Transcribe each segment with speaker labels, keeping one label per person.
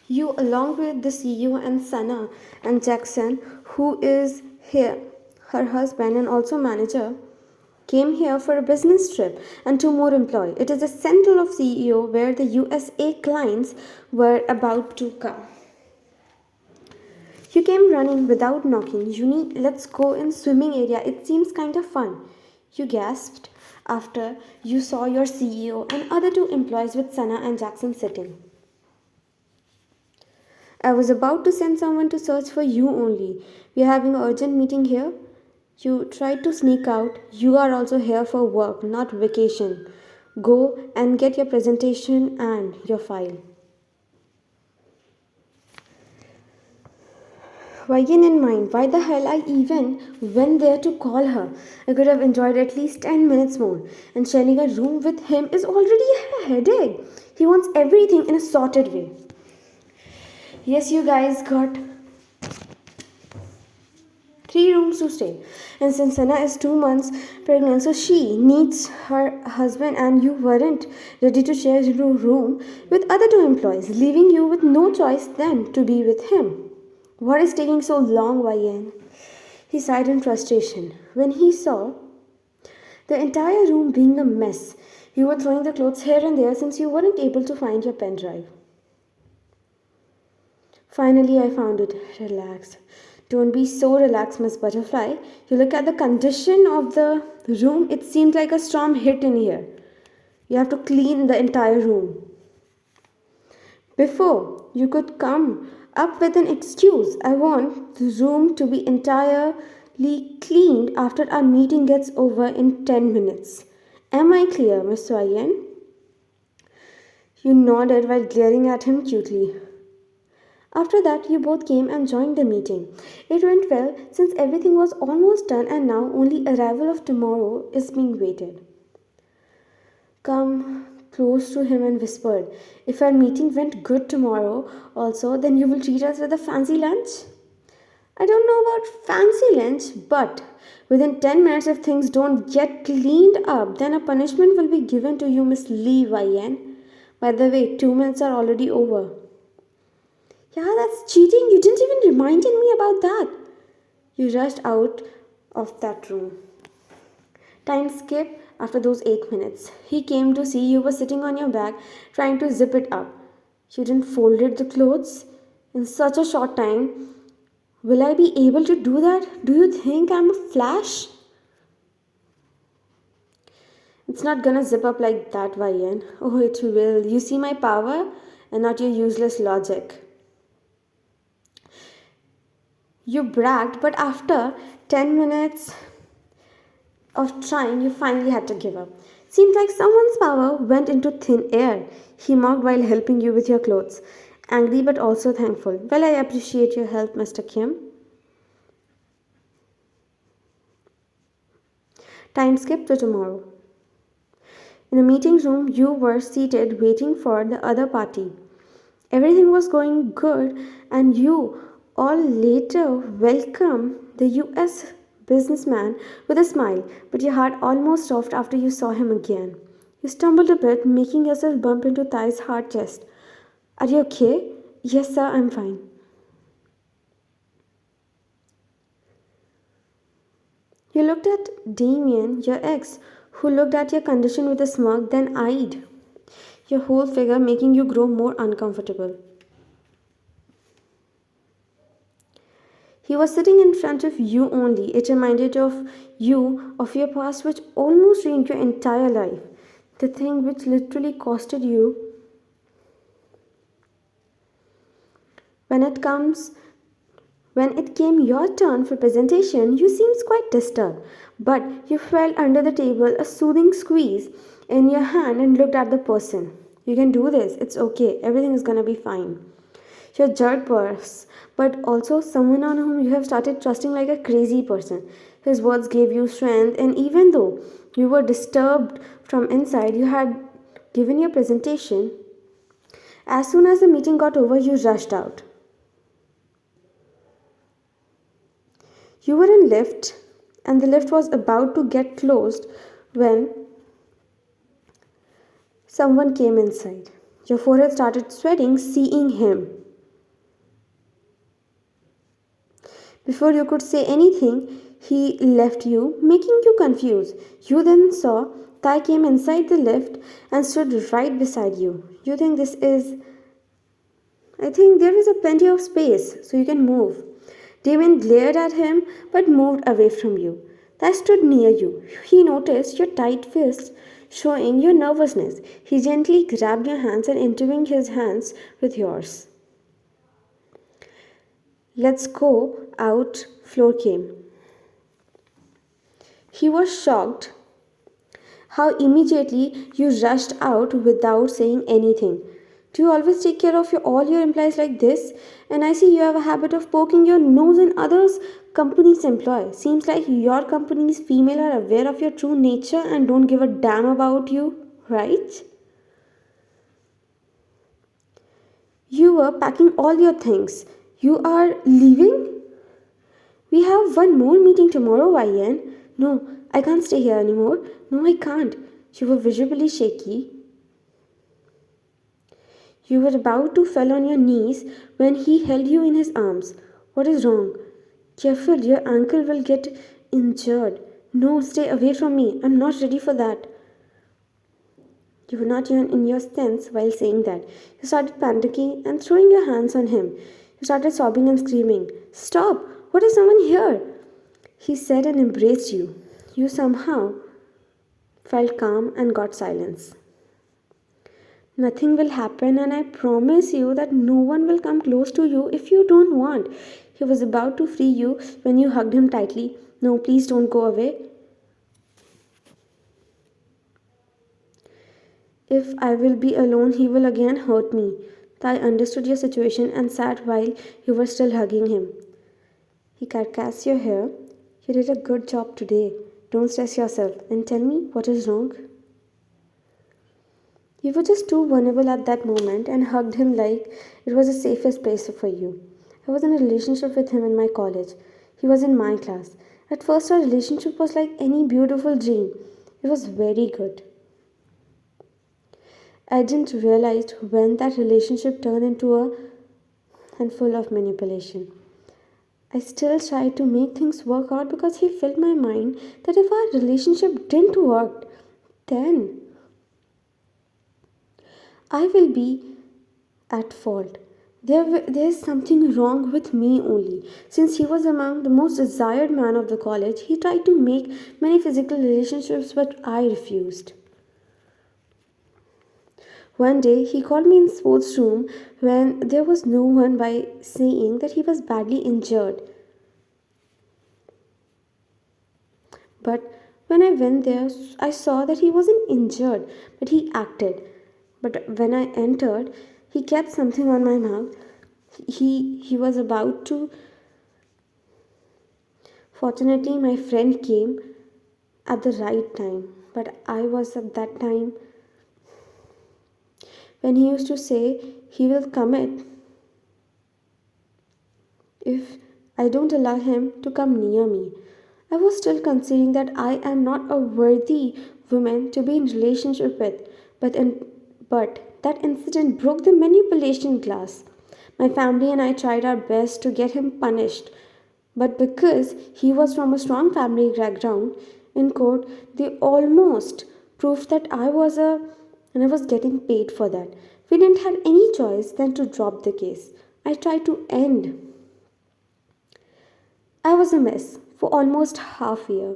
Speaker 1: You, along with the CEO and Sana and Jackson, who is here, her husband and also manager, came here for a business trip and two more employees. It is the central of CEO where the USA clients were about to come. You came running without knocking. Uni, let's go in swimming area. It seems kind of fun. You gasped after you saw your CEO and other two employees with Sana and Jackson sitting. I was about to send someone to search for you only. We are having an urgent meeting here. You tried to sneak out. You are also here for work, not vacation. Go and get your presentation and your file. Wagon in mind, why the hell I even went there to call her? I could have enjoyed at least 10 minutes more. And sharing a room with him is already a headache. He wants everything in a sorted way. Yes, you guys got 3 rooms to stay. And since Sana is 2 months pregnant, so she needs her husband, and you weren't ready to share a room with other two employees, leaving you with no choice then to be with him. What is taking so long, YN? He sighed in frustration when he saw the entire room being a mess. You were throwing the clothes here and there since you weren't able to find your pen drive. Finally, I found it. Relax. Don't be so relaxed, Miss Butterfly. You look at the condition of the room, it seems like a storm hit in here. You have to clean the entire room. Before you could come up with an excuse, I want the room to be entirely cleaned after our meeting gets over in 10 minutes. Am I clear, Miss Ryan? You nodded while glaring at him cutely. After that, you both came and joined the meeting. It went well since everything was almost done and now only arrival of tomorrow is being waited. Come close to him and whispered, if our meeting went good tomorrow also, then you will treat us with a fancy lunch? I don't know about fancy lunch, but within 10 minutes if things don't get cleaned up, then a punishment will be given to you, Miss Lee Wyan. By the way, 2 minutes are already over. Yeah, that's cheating. You didn't even remind me about that. You rushed out of that room. Time skipped after those 8 minutes. He came to see you were sitting on your back trying to zip it up. You didn't folded the clothes in such a short time. Will I be able to do that? Do you think I'm a flash? It's not gonna zip up like that, Vayan. Oh, it will. You see my power and not your useless logic. You bragged, but after 10 minutes of trying, you finally had to give up. Seems like someone's power went into thin air. He mocked while helping you with your clothes. Angry but also thankful. Well, I appreciate your help, Mr. Kim. Time skip to tomorrow. In a meeting room, you were seated waiting for the other party. Everything was going good, and you all later welcomed the US businessman with a smile, but your heart almost stopped after you saw him again. You stumbled a bit, making yourself bump into Thai's hard chest. Are you okay? Yes, sir, I'm fine. You looked at Damien, your ex, who looked at your condition with a smirk, then eyed your whole figure, making you grow more uncomfortable. He was sitting in front of you only. It reminded of you of your past, which almost ruined your entire life. The thing which literally costed you. When it comes When it came your turn for presentation, you seemed quite disturbed, but you felt under the table a soothing squeeze in your hand and looked at the person. You can do this. It's okay. Everything is gonna be fine. Your jerk boss, but also someone on whom you have started trusting like a crazy person. His words gave you strength, and even though you were disturbed from inside, you had given your presentation. As soon as the meeting got over, you rushed out. You were in lift, and the lift was about to get closed when someone came inside. Your forehead started sweating seeing him. Before you could say anything, he left you, making you confused. You then saw Tai came inside the lift and stood right beside you. You think this is I think there is a plenty of space, so you can move. Damon glared at him but moved away from you. Tai stood near you. He noticed your tight fists, showing your nervousness. He gently grabbed your hands and intertwined his hands with yours. Let's go out, Floor came. He was shocked how immediately you rushed out without saying anything. Do you always take care of all your employees like this? And I see you have a habit of poking your nose in others' company's employee. Seems like your company's female are aware of your true nature and don't give a damn about you, right? You were packing all your things. You are leaving? We have one more meeting tomorrow, YN. No, I can't stay here anymore. No, I can't. You were visibly shaky. You were about to fall on your knees when he held you in his arms. What is wrong? Careful, your ankle will get injured. No, stay away from me. I'm not ready for that. You were not even in your sense while saying that. You started panicking and throwing your hands on him. You started sobbing and screaming. Stop! What is someone here? He said and embraced you. You somehow felt calm and got silence. Nothing will happen, and I promise you that no one will come close to you if you don't want. He was about to free you when you hugged him tightly. No, please don't go away. If I will be alone, he will again hurt me. Tai understood your situation and sat while you were still hugging him. He caressed your hair. You did a good job today. Don't stress yourself and tell me what is wrong. You were just too vulnerable at that moment and hugged him like it was the safest place for you. I was in a relationship with him in my college. He was in my class. At first, our relationship was like any beautiful dream. It was very good. I didn't realize when that relationship turned into a handful of manipulation. I still tried to make things work out because he filled my mind that if our relationship didn't work, then I will be at fault. There's something wrong with me only. Since he was among the most desired man of the college, he tried to make many physical relationships, but I refused. One day, he called me in sports room when there was no one by saying that he was badly injured. But when I went there, I saw that he wasn't injured, but he acted. But when I entered, he kept something on my mouth. He was about to. Fortunately, my friend came at the right time. But I was at that time when he used to say he will commit if I don't allow him to come near me. I was still considering that I am not a worthy woman to be in relationship with, but but that incident broke the manipulation glass. My family and I tried our best to get him punished, but because he was from a strong family background, in court they almost proved that I was a and I was getting paid for that. We didn't have any choice than to drop the case. I tried to end I was a mess for almost half a year.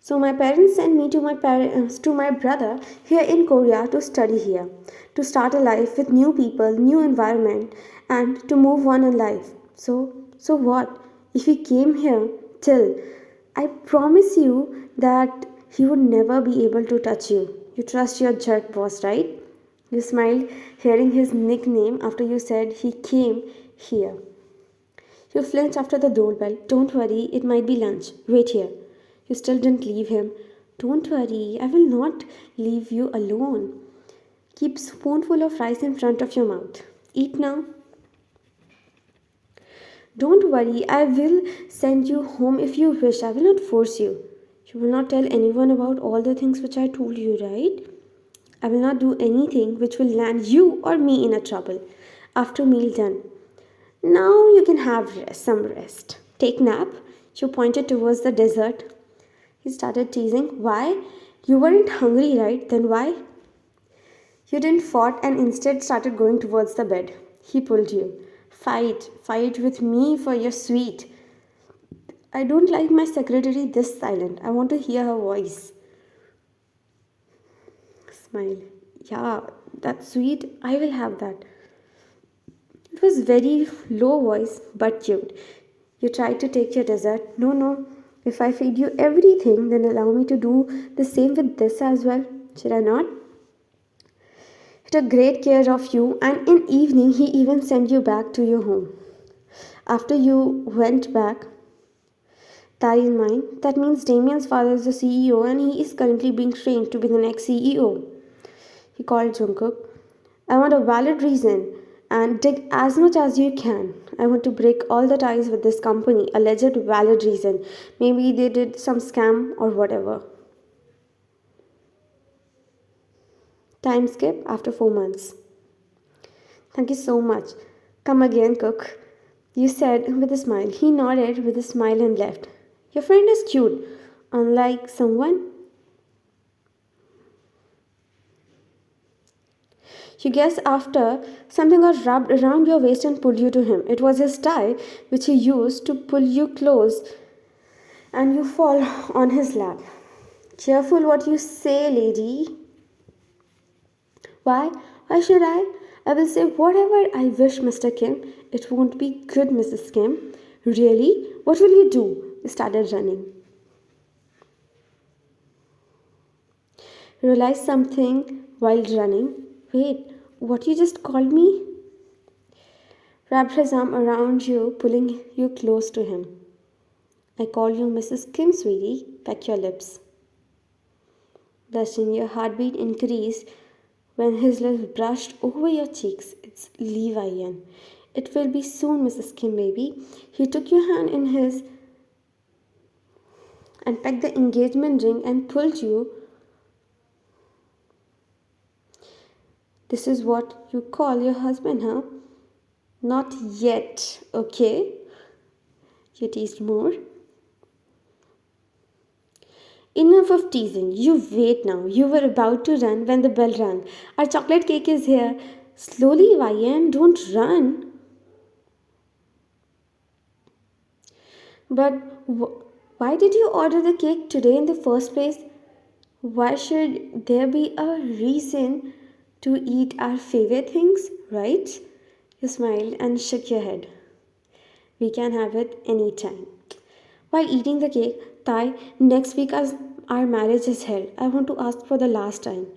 Speaker 1: So my parents sent me to my parents to my brother here in Korea to study here, to start a life with new people, new environment, and to move on in life. So what? If he came here till I promise you that he would never be able to touch you. You trust your jerk boss, right? You smiled, hearing his nickname after you said he came here. You flinched after the doorbell. Don't worry, it might be lunch. Wait here. You still didn't leave him. Don't worry, I will not leave you alone. Keep spoonful of rice in front of your mouth. Eat now. Don't worry, I will send you home if you wish. I will not force you. You will not tell anyone about all the things which I told you, right? I will not do anything which will land you or me in a trouble. After meal done. Now you can have some rest. Take nap. She pointed towards the dessert. He started teasing. Why? You weren't hungry, right? Then why? You didn't fought and instead started going towards the bed. He pulled you. Fight. Fight with me for your sweet. I don't like my secretary this silent. I want to hear her voice. Smile. Yeah, that's sweet. I will have that. It was very low voice but cute. You tried to take your dessert. No, no. If I feed you everything, then allow me to do the same with this as well. Should I not? He took great care of you, and in evening he even sent you back to your home. After you went back, that in mind, that means Damien's father is the CEO and he is currently being trained to be the next CEO. He called Jungkook. I want a valid reason and dig as much as you can. I want to break all the ties with this company. Alleged valid reason. Maybe they did some scam or whatever. Time skip after 4 months. Thank you so much. Come again, Cook. You said with a smile. He nodded with a smile and left. Your friend is cute. Unlike someone you guess after something got wrapped around your waist and pulled you to him. It was his tie which he used to pull you close and you fall on his lap. Careful what you say, lady. Why? Why should I? I will say whatever I wish, Mr. Kim. It won't be good, Mrs. Kim. Really? What will you do? You started running. Realized something while running. Wait, what you just called me? Wrapped his arm around you, pulling you close to him. I call you Mrs. Kim, sweetie. Peck your lips. Blushing, your heartbeat increased when his lips brushed over your cheeks. It's Levian. It will be soon, Mrs. Kim, baby. He took your hand in his and pecked the engagement ring and pulled you. This is what you call your husband, huh? Not yet, okay? You teased more. Enough of teasing. You wait now. You were about to run when the bell rang. Our chocolate cake is here. Slowly, Ryan, don't run. But why did you order the cake today in the first place? Why should there be a reason to eat our favorite things, right? You smiled and shook your head. We can have it anytime. While eating the cake, Tai, next week as our marriage is held, I want to ask for the last time.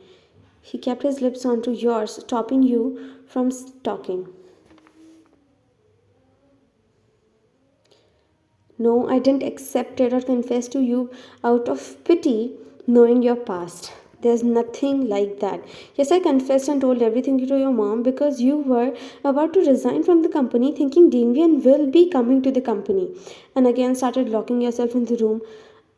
Speaker 1: He kept his lips onto yours, stopping you from talking. No, I didn't accept it or confess to you out of pity, knowing your past. There's nothing like that. Yes, I confessed and told everything to your mom because you were about to resign from the company, thinking Damien will be coming to the company. And again, started locking yourself in the room.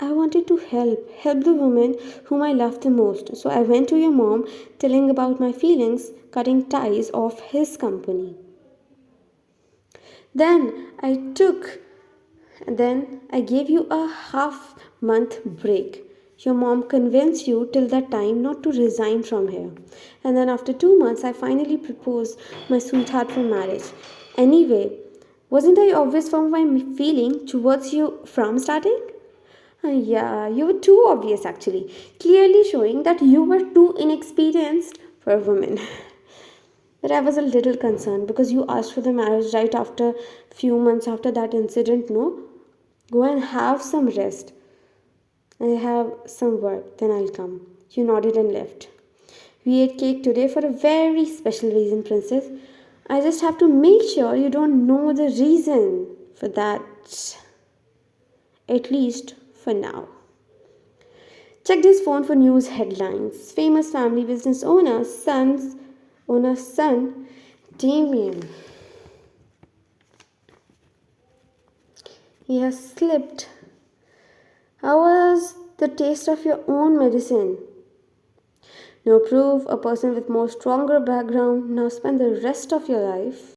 Speaker 1: I wanted to help the woman whom I loved the most. So I went to your mom, telling about my feelings, cutting ties of his company. Then I took then I gave you a half-month break. Your mom convinced you till that time not to resign from here. And then after 2 months, I finally proposed my sweetheart for marriage. Anyway, wasn't I obvious from my feeling towards you from starting? Yeah, you were too obvious actually, clearly showing that you were too inexperienced for a woman. But I was a little concerned because you asked for the marriage right after few months after that incident, no? Go and have some rest. I have some work, then I'll come. You nodded and left. We ate cake today for a very special reason, Princess. I just have to make sure you don't know the reason for that. At least for now. Checked his phone for news headlines. Famous family business owner's son, Damien. He has slipped. How was the taste of your own medicine? No proof, a person with more stronger background. Now spend the rest of your life